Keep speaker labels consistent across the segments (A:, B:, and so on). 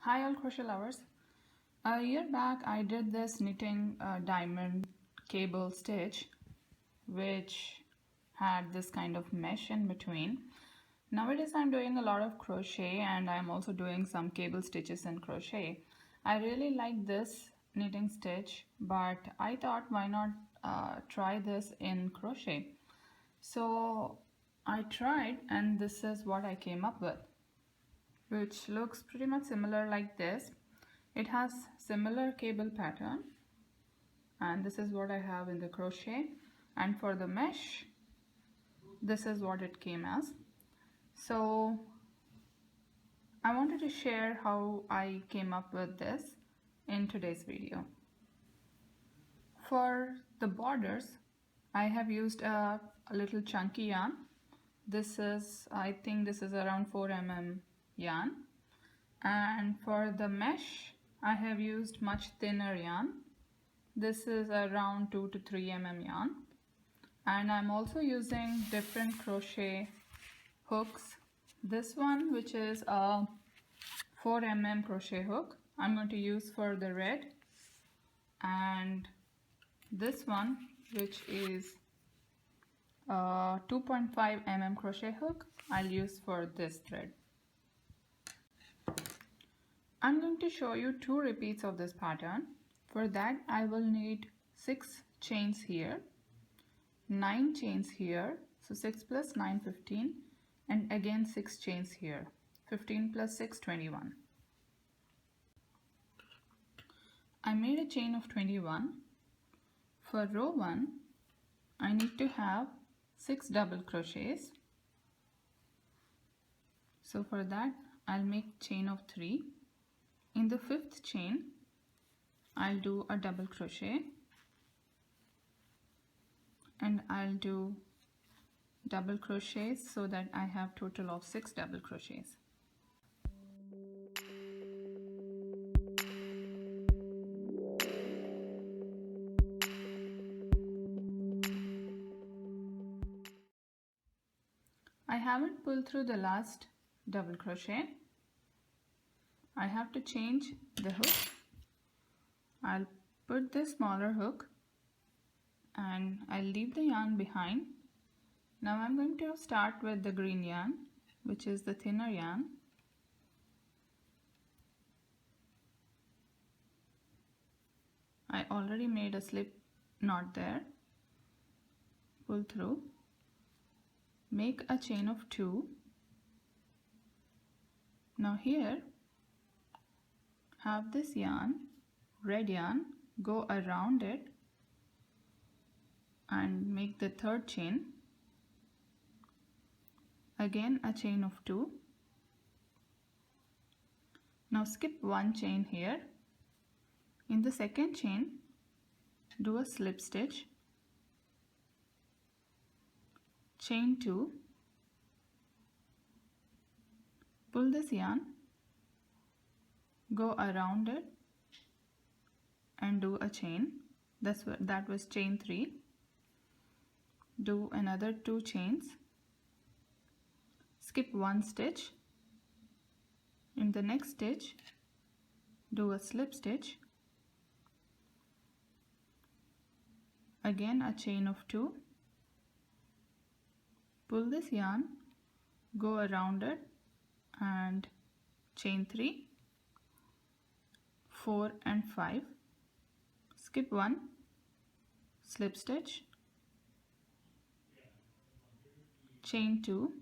A: Hi all crochet lovers. A year back I did this knitting diamond cable stitch which had this kind of mesh in between. Nowadays I'm doing a lot of crochet and I'm also doing some cable stitches in crochet. I really like this knitting stitch, but I thought why not try this in crochet. So I tried and this is what I came up with, which looks pretty much similar like this. It has similar cable pattern and this is what I have in the crochet, and for the mesh this is what it came as. So I wanted to share how I came up with this in today's video. For the borders I have used a little chunky yarn. I think this is around 4 mm yarn, and for the mesh I have used much thinner yarn. This is around 2 to 3 mm yarn, and I'm also using different crochet hooks. This one, which is a 4 mm crochet hook, I'm going to use for the red, and this one, which is a 2.5 mm crochet hook, I'll use for this thread. I'm going to show you 2 repeats of this pattern. For that I will need 6 chains here, 9 chains here, so 6 plus 9, 15, and again 6 chains here, 15 plus 6, 21. I made a chain of 21. For row 1 I need to have 6 double crochets. So for that I'll make chain of 3. In the 5th chain I'll do a double crochet, and I'll do double crochets so that I have total of 6 double crochets. I haven't pulled through the last double crochet. I have to change the hook. I'll put this smaller hook and I'll leave the yarn behind. Now I'm going to start with the green yarn, which is the thinner yarn. I already made a slip knot there. Pull through, make a chain of 2. Now here have this yarn, red yarn, go around it and make the 3rd chain. Again a chain of 2. Now skip 1 chain here. In the 2nd chain do a slip stitch, chain 2, pull this yarn, go around it and do a chain. That was chain 3. Do another 2 chains, skip 1 stitch. In the next stitch do a slip stitch, again a chain of 2, pull this yarn, go around it and chain 3, 4 and 5, skip 1, slip stitch, chain 2,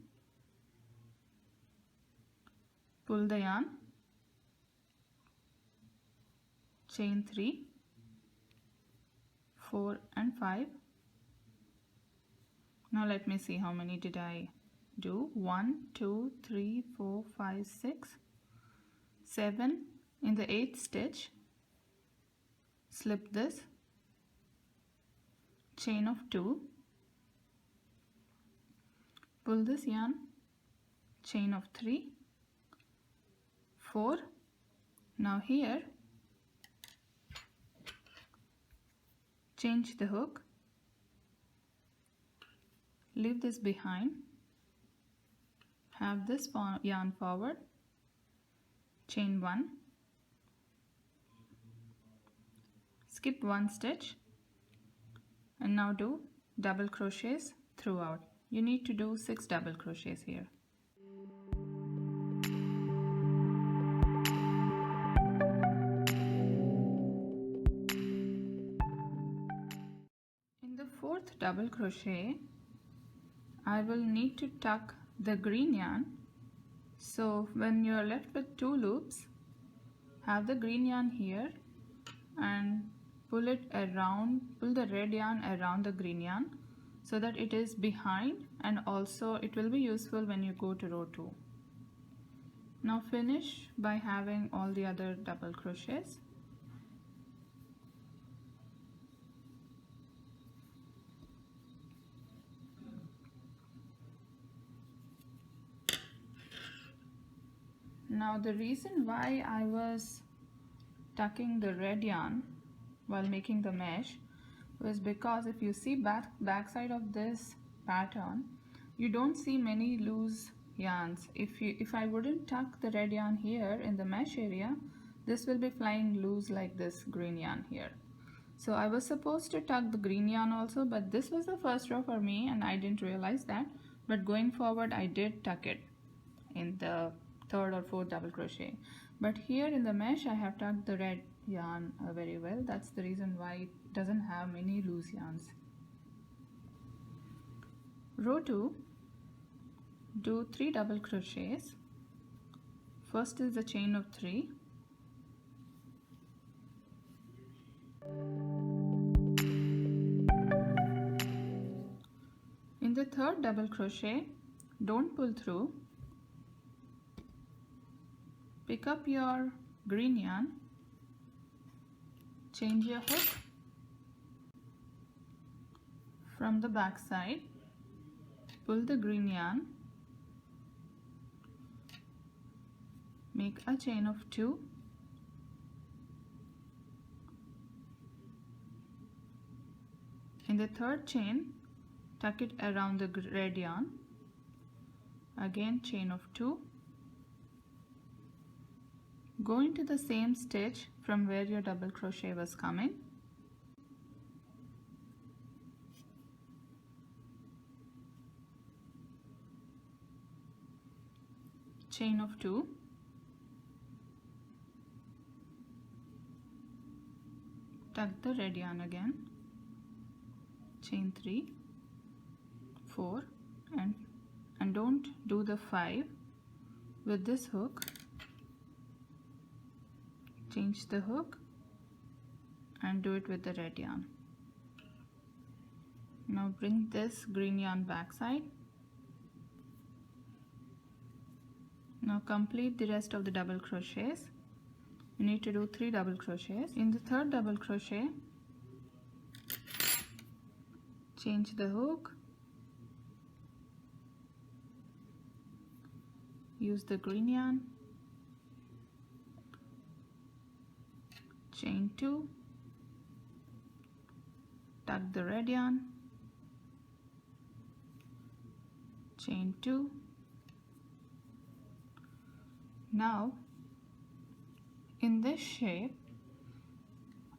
A: pull the yarn, chain 3, 4 and 5. Now let me see how many did I do. 1, 2, 3, 4, 5, 6, 7. In the 8th stitch slip this, chain of 2, pull this yarn, chain of 3, 4. Now here change the hook, leave this behind, have this yarn forward, chain 1, skip one stitch and now do double crochets throughout. You need to do 6 double crochets here. In the 4th double crochet, I will need to tuck the green yarn. So when you are left with 2 loops, have the green yarn here and pull it around, pull the red yarn around the green yarn so that it is behind, and also it will be useful when you go to row 2. Now finish by having all the other double crochets. Now the reason why I was tucking the red yarn while making the mesh was because if you see back side of this pattern, you don't see many loose yarns. If I wouldn't tuck the red yarn here in the mesh area, this will be flying loose like this green yarn here. So I was supposed to tuck the green yarn also, but this was the first row for me and I didn't realize that. But going forward, I did tuck it in the 3rd or 4th double crochet. But here in the mesh, I have tucked the red yarn very well. That's the reason why it doesn't have many loose yarns. Row 2, do 3 double crochets. First is the chain of 3. In the 3rd double crochet, don't pull through. Pick up your green yarn, change your hook from the back side, pull the green yarn, make a chain of 2, in the 3rd chain tuck it around the red yarn, again chain of 2, go into the same stitch from where your double crochet was coming, chain of 2, tuck the red yarn again, chain 3, 4, and don't do the 5 with this hook. Change the hook and do it with the red yarn. Now bring this green yarn back side. Now complete the rest of the double crochets. You need to do 3 double crochets. In the 3rd double crochet, change the hook, use the green yarn, chain 2, tuck the red yarn, chain 2. Now in this shape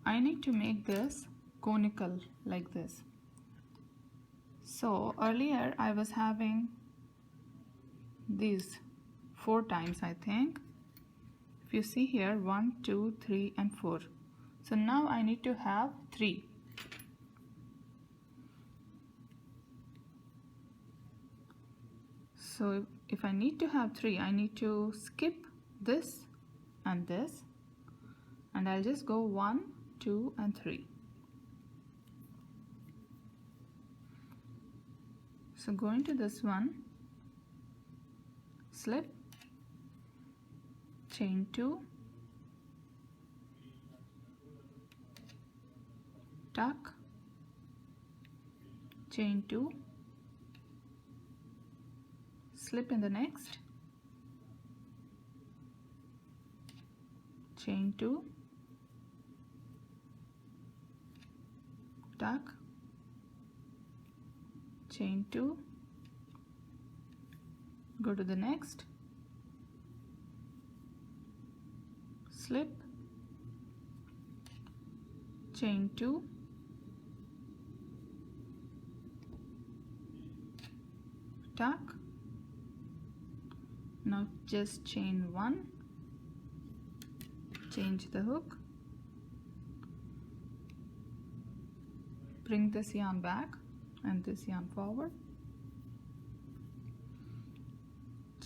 A: I need to make this conical like this. So earlier I was having these 4 times, I think. If you see here, 1, 2, 3 and 4. So now I need to have 3. So if I need to have 3, I need to skip this and this, and I'll just go 1, 2 and 3. So go into this one, slip, chain 2, tuck, chain 2, slip in the next, chain 2, tuck, chain 2, go to the next, slip, chain 2, tuck. Now just chain 1, change the hook, bring this yarn back and this yarn forward,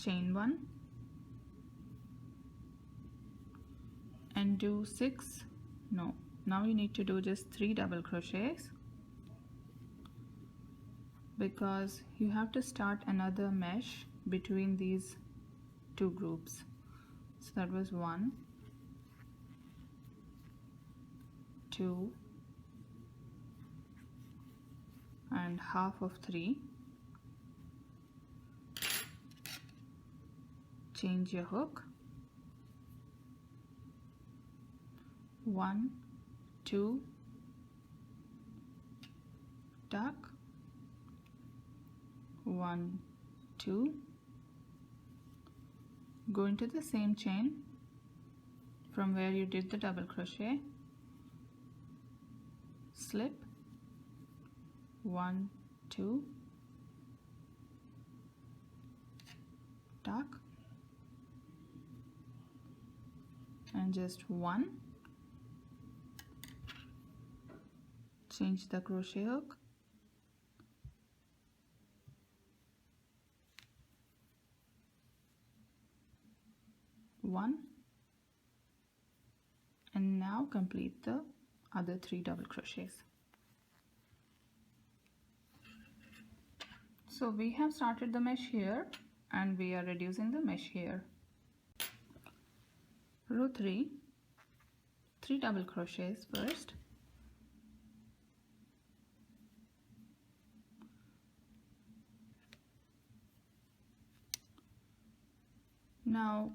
A: chain 1 and do 6, no, now you need to do just 3 double crochets, because you have to start another mesh between these two groups. So that was 1, 2 and half of 3. Change your hook, 1, 2, tuck, 1, 2, go into the same chain from where you did the double crochet, slip, 1, 2, tuck, and just 1, change the crochet hook, 1, and now complete the other 3 double crochets. So we have started the mesh here and we are reducing the mesh here. Row 3, 3 double crochets first, now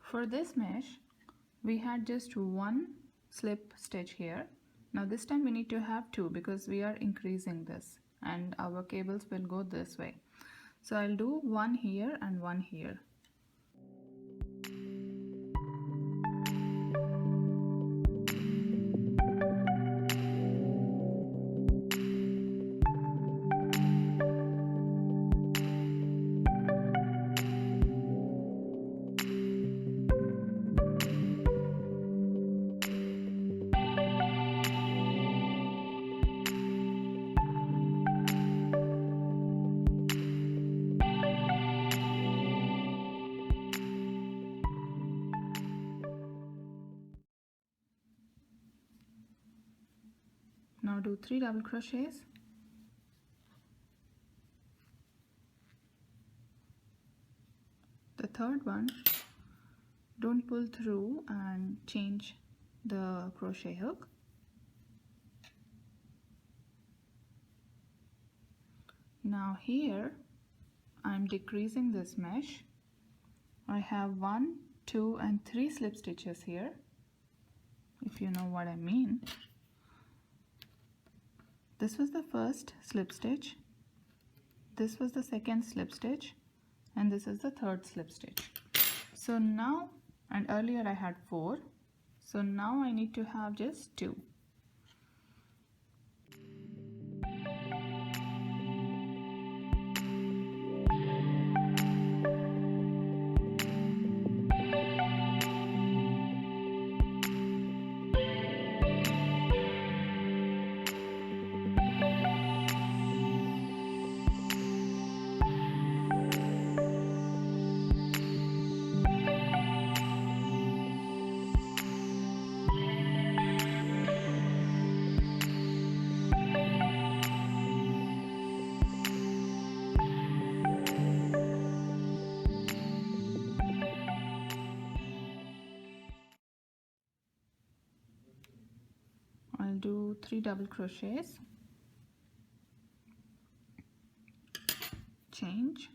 A: for this mesh we had just 1 slip stitch here. Now this time we need to have 2 because we are increasing this and our cables will go this way. So I'll do 1 here and 1 here. Now do 3 double crochets, the third one, don't pull through and change the crochet hook. Now here I'm decreasing this mesh. I have 1, 2 and 3 slip stitches here, if you know what I mean. This was the first slip stitch, this was the second slip stitch, and this is the third slip stitch. So now, and earlier I had 4, so now I need to have just 2. I'll do 3 double crochets, change,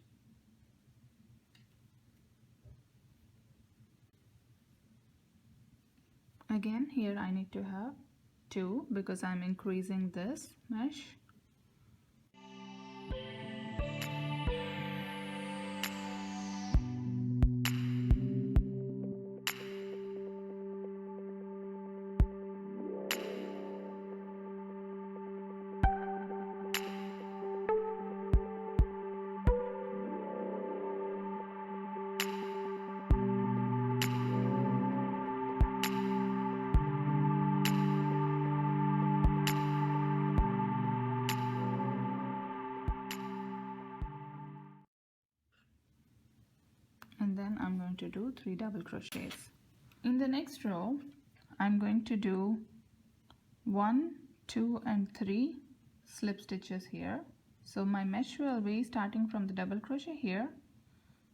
A: again here I need to have 2 because I'm increasing this mesh. do 3 double crochets. In the next row I'm going to do 1, 2 and 3 slip stitches here. So my mesh will be starting from the double crochet here.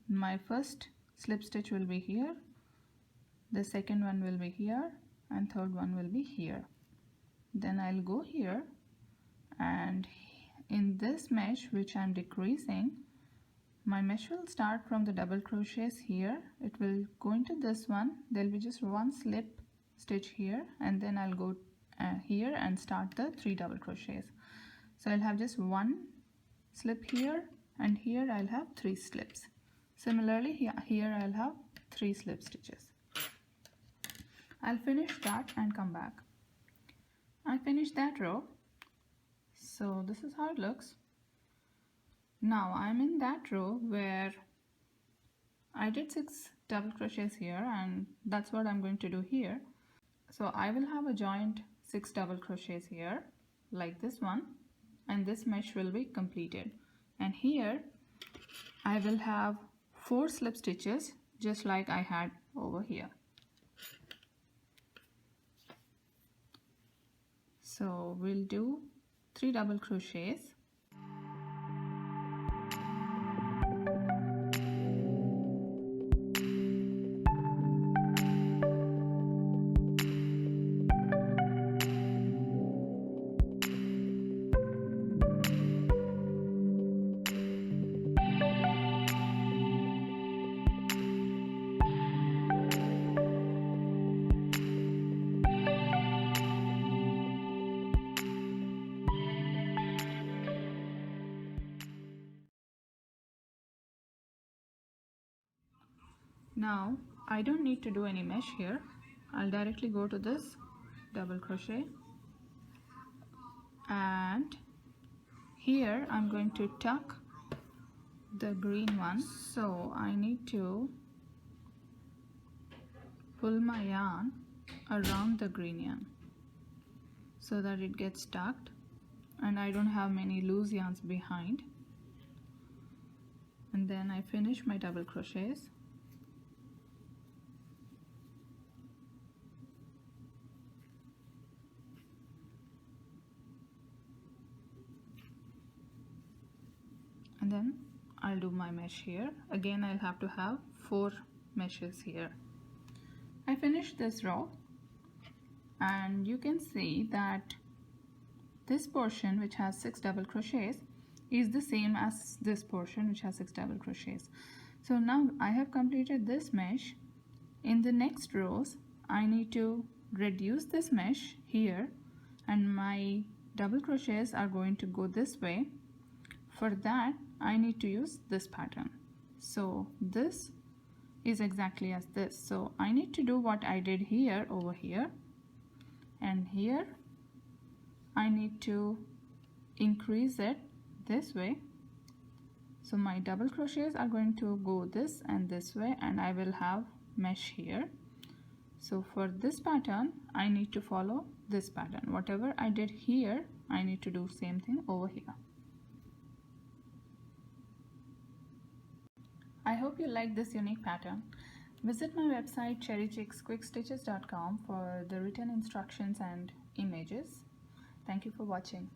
A: My first slip stitch will be here, the second one will be here, and third one will be here. Then I'll go here, and in this mesh which I'm decreasing, my mesh will start from the double crochets here. It will go into this one. There'll be just one slip stitch here, and then I'll go here and start the 3 double crochets. So I'll have just one slip here, and here I'll have 3 slips. Similarly here I'll have 3 slip stitches. I'll finish that and come back. I finished that row. So this is how it looks. Now I'm in that row where I did 6 double crochets here, and that's what I'm going to do here. So I will have a joint 6 double crochets here like this one, and this mesh will be completed. And here I will have 4 slip stitches just like I had over here. So we'll do 3 double crochets. Now I don't need to do any mesh here. I'll directly go to this double crochet, and here I'm going to tuck the green one. So I need to pull my yarn around the green yarn so that it gets tucked and I don't have many loose yarns behind. And then I finish my double crochets. And then I'll do my mesh here. Again I'll have to have 4 meshes here. I finished this row, and you can see that this portion which has 6 double crochets is the same as this portion which has 6 double crochets. So now I have completed this mesh. In the next rows I need to reduce this mesh here, and my double crochets are going to go this way. For that I need to use this pattern. So this is exactly as this. So I need to do what I did here over here, and here I need to increase it this way. So my double crochets are going to go this and this way, and I will have mesh here. So for this pattern I need to follow this pattern. Whatever I did here I need to do same thing over here. I hope you like this unique pattern. Visit my website cherrychicksquickstitches.com for the written instructions and images. Thank you for watching.